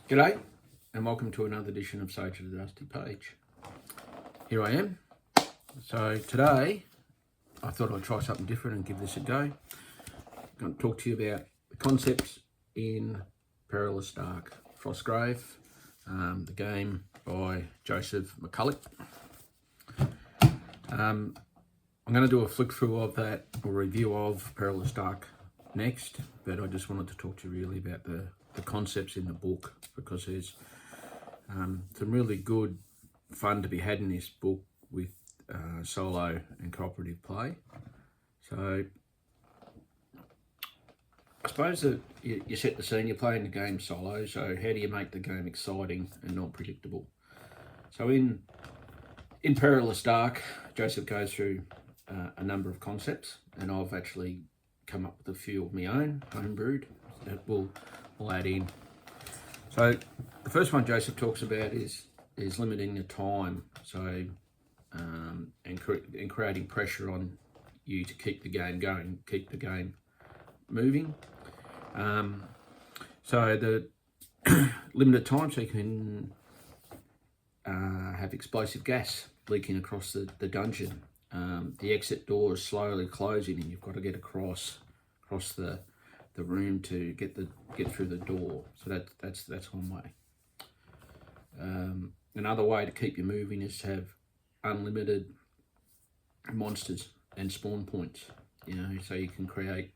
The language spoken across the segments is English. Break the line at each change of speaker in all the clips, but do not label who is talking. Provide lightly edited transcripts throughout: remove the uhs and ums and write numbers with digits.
G'day and welcome to another edition of Sage of the Dusty Page. Here I am. So today I thought I'd try something different and give this a go. I'm going to talk to you about the concepts in Perilous Dark, FROSTGRAVE, the game by Joseph McCulloch. I'm going to do a flick through of that, or review of Perilous Dark next, but I just wanted to talk to you really about the concepts in the book, because there's some really good fun to be had in this book with solo and cooperative play. So I suppose that you set the scene, you're playing the game solo, so how do you make the game exciting and not predictable? So in Perilous Dark, Joseph goes through a number of concepts, and I've actually come up with a few of my own, homebrewed, that we'll add in. So the first one Joseph talks about is limiting the time, so and creating pressure on you to keep the game going, keep the game moving. So the limited time, so you can have explosive gas leaking across the dungeon. The exit door is slowly closing, and you've got to get across the room to get through the door. So that's one way. Another way to keep you moving is to have unlimited monsters and spawn points. So you can create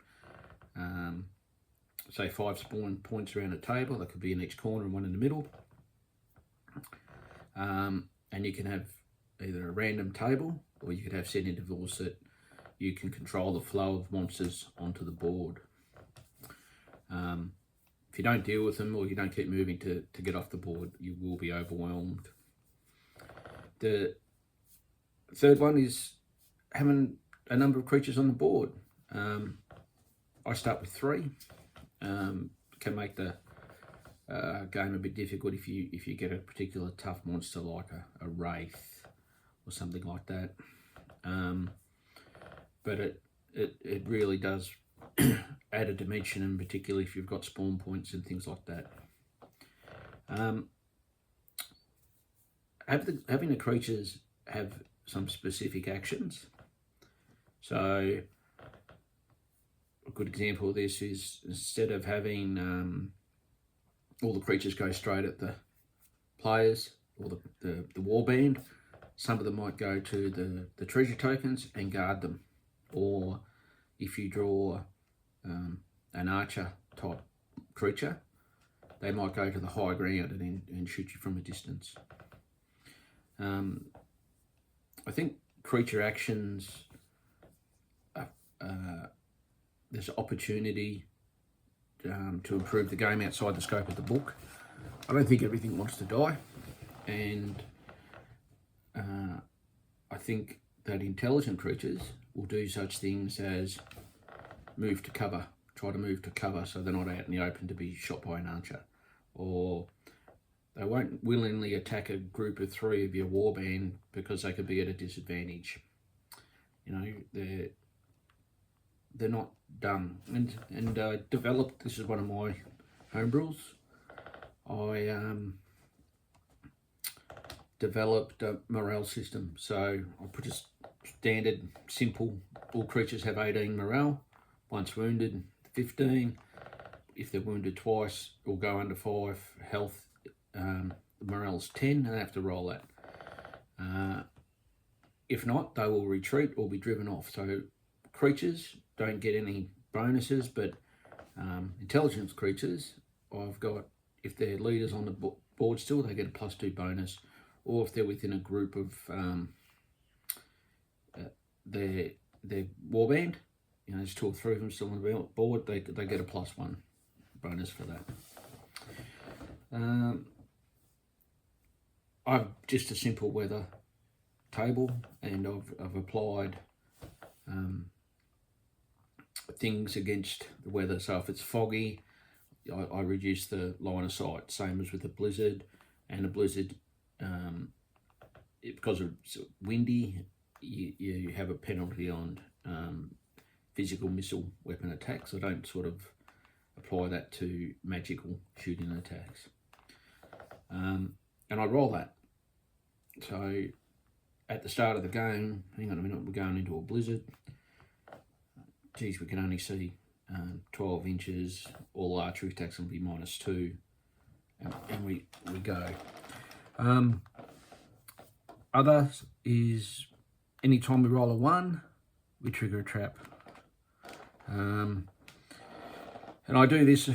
say 5 spawn points around a table. That could be in each corner and one in the middle. And you can have either a random table, or you could have set intervals that you can control the flow of monsters onto the board. If you don't deal with them, or you don't keep moving to get off the board, you will be overwhelmed. The third one is having a number of creatures on the board. I start with 3. Can make the game a bit difficult if you get a particular tough monster like a wraith or something like that. But it really does add a dimension, and particularly if you've got spawn points and things like that. Having the creatures have some specific actions. So a good example of this is, instead of having all the creatures go straight at the players or the warband, some of them might go to the treasure tokens and guard them. Or if you draw an archer type creature, they might go to the high ground and shoot you from a distance. I think creature actions, there's opportunity to improve the game outside the scope of the book. I don't think everything wants to die, and I think that intelligent creatures will do such things as move to cover, try to move to cover, so they're not out in the open to be shot by an archer, or they won't willingly attack a group of 3 of your warband because they could be at a disadvantage. They're not dumb. And developed, this is one of my homebrews, I developed a morale system. So I put a standard, simple, all creatures have 18 morale. Once wounded, 15. If they're wounded twice or go under 5 health, the morale's 10, and they have to roll that. If not, they will retreat or be driven off. So creatures don't get any bonuses, but intelligence creatures, I've got, if they're leaders on the board still, they get a +2 bonus, or if they're within a group of their warband, there's 2 or 3 of them still on the board, they get a +1 bonus for that. I've just a simple weather table, and I've applied things against the weather. So if it's foggy, I reduce the line of sight, same as with a blizzard. And a blizzard, because it's windy, you have a penalty on physical missile weapon attacks. I don't sort of apply that to magical shooting attacks. and I roll that. So at the start of the game, hang on a minute, we're going into a blizzard. Geez, we can only see 12 inches. All archery attacks will be -2, and we go. Others is anytime we roll a 1, we trigger a trap. And I do this,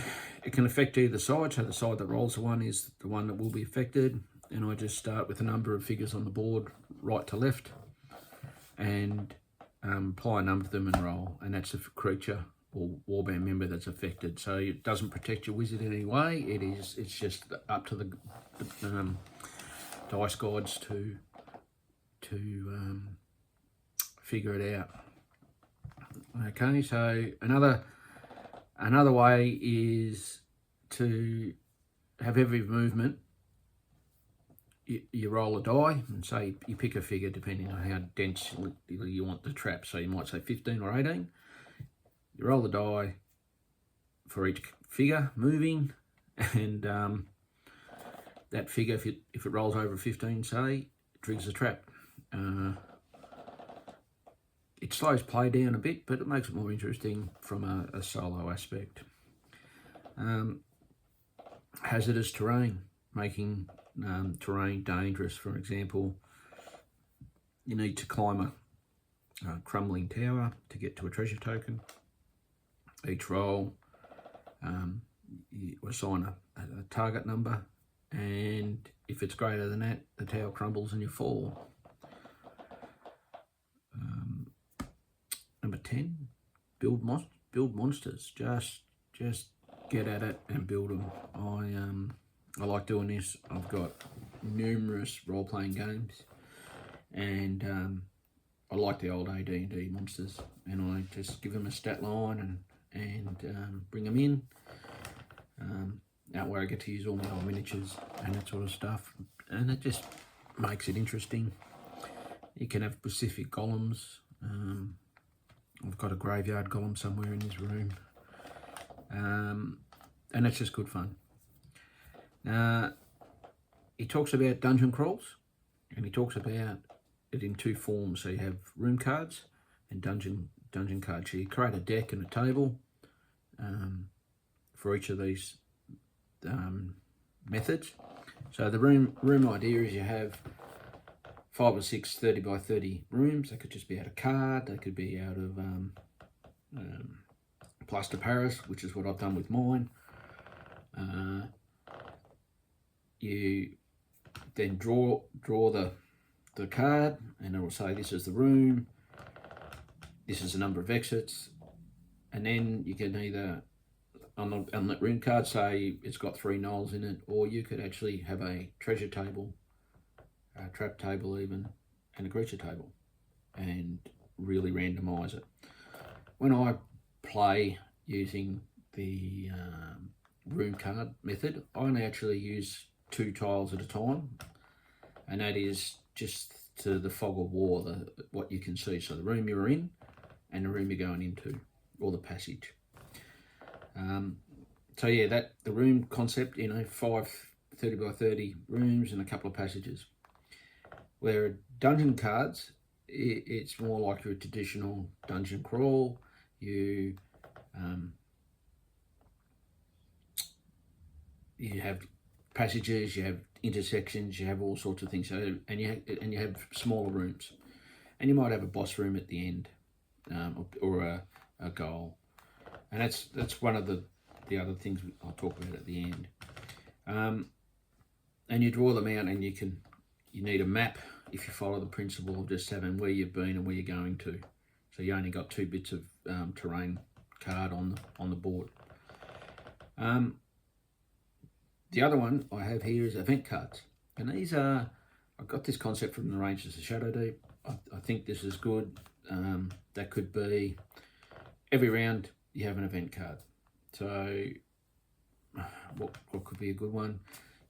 it can affect either side, so the side that rolls a 1 is the one that will be affected, and I just start with a number of figures on the board, right to left, and apply a number to them and roll, and that's a creature or warband member that's affected. So it doesn't protect your wizard in any way, it's just up to the dice gods to figure it out. Okay, so another way is to have every movement. You roll a die and say you pick a figure depending on how dense you want the trap. So you might say 15 or 18. You roll the die for each figure moving, and that figure, if it rolls over 15, say, it triggers the trap. It slows play down a bit, but it makes it more interesting from a solo aspect. Hazardous terrain, making terrain dangerous. For example, you need to climb a crumbling tower to get to a treasure token. Each roll, you assign a target number, and if it's greater than that, the tower crumbles and you fall. Number 10, build monsters. Just get at it and build them. I like doing this. I've got numerous role-playing games, and I like the old AD&D monsters, and I just give them a stat line and bring them in. Out where I get to use all my old miniatures and that sort of stuff, and it just makes it interesting. You can have specific golems. I've got a graveyard golem somewhere in this room, and it's just good fun. He talks about dungeon crawls, and he talks about it in 2 forms. So you have room cards and dungeon cards. So you create a deck and a table for each of these methods. So the room idea is you have 5 or 6 30 by 30 rooms. They could just be out of card, they could be out of plaster Paris, which is what I've done with mine. You then draw the card, and it will say this is the room, this is the number of exits, and then you can either on that room card say it's got 3 knolls in it, or you could actually have a treasure table, a trap table even, and a creature table, and really randomise it. When I play using the room card method, I only actually use 2 tiles at a time, and that is just to the fog of war, what you can see. So the room you're in and the room you're going into, or the passage. So yeah, the room concept, 5 30 by 30 rooms and a couple of passages. Where dungeon cards, it's more like your traditional dungeon crawl. You have passages, you have intersections, you have all sorts of things. So and you have smaller rooms, and you might have a boss room at the end, or a goal, and that's one of the other things I'll talk about at the end. And you draw them out, and you need a map if you follow the principle of just having where you've been and where you're going to. So you only got 2 bits of terrain card on the board. The other one I have here is event cards, and these are, I got this concept from the Rangers of Shadow Deep. I think this is good. That could be every round you have an event card. So what could be a good one?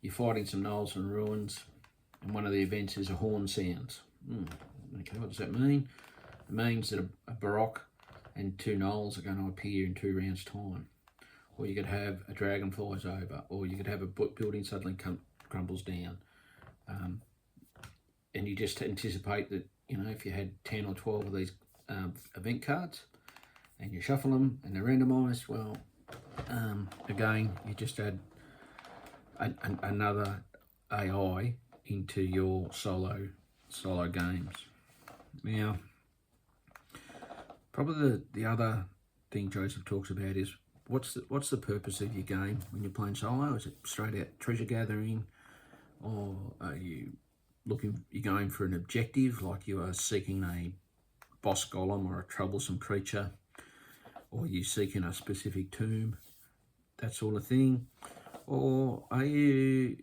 You're fighting some gnolls and ruins, and one of the events is a horn sounds. Okay, what does that mean? It means that a Baroque and 2 gnolls are going to appear in 2 rounds' time. Or you could have a dragon flies over, or you could have a building suddenly crumbles down. And you just anticipate that, you know, if you had 10 or 12 of these event cards and you shuffle them and they're randomised, well, again, you just add another AI into your solo games. Now, probably the other thing Joseph talks about is what's the purpose of your game when you're playing solo? Is it straight out treasure gathering, or are you're going for an objective, like you are seeking a boss golem or a troublesome creature, or you seeking a specific tomb, that sort of thing? Or are you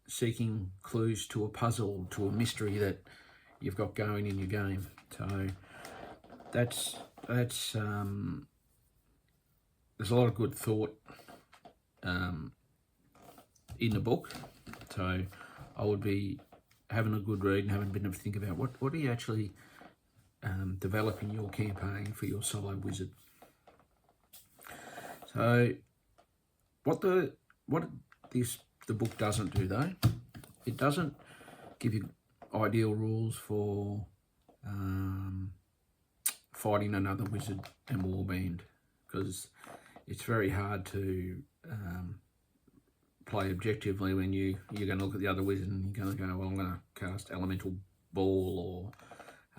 seeking clues to a puzzle, to a mystery that you've got going in your game? So that's there's a lot of good thought in the book. So I would be having a good read and having a bit of a think about what are you actually developing your campaign for your solo wizard. So what the book doesn't do, though, it doesn't give you ideal rules for fighting another wizard and warband, because it's very hard to play objectively when you're going to look at the other wizard and you're going to go, well, I'm going to cast Elemental Ball or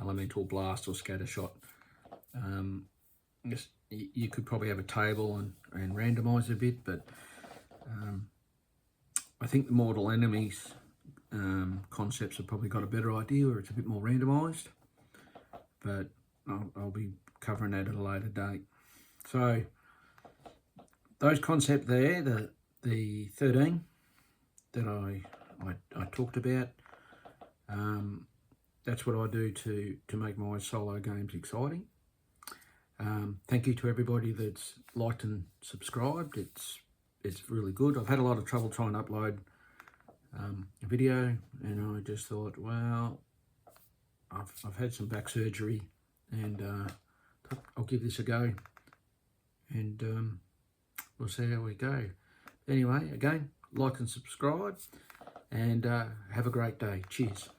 Elemental Blast or Scatter Shot. You could probably have a table and randomise a bit, but I think the Mortal Enemies concepts have probably got a better idea, or it's a bit more randomised, but I'll be covering that at a later date. So those concepts there, the 13 that I talked about, that's what I do to make my solo games exciting. Thank you to everybody that's liked and subscribed. It's really good. I've had a lot of trouble trying to upload a video, and I just thought, well, I've had some back surgery, and I'll give this a go, and we'll see how we go. Anyway, again, like and subscribe, and have a great day. Cheers.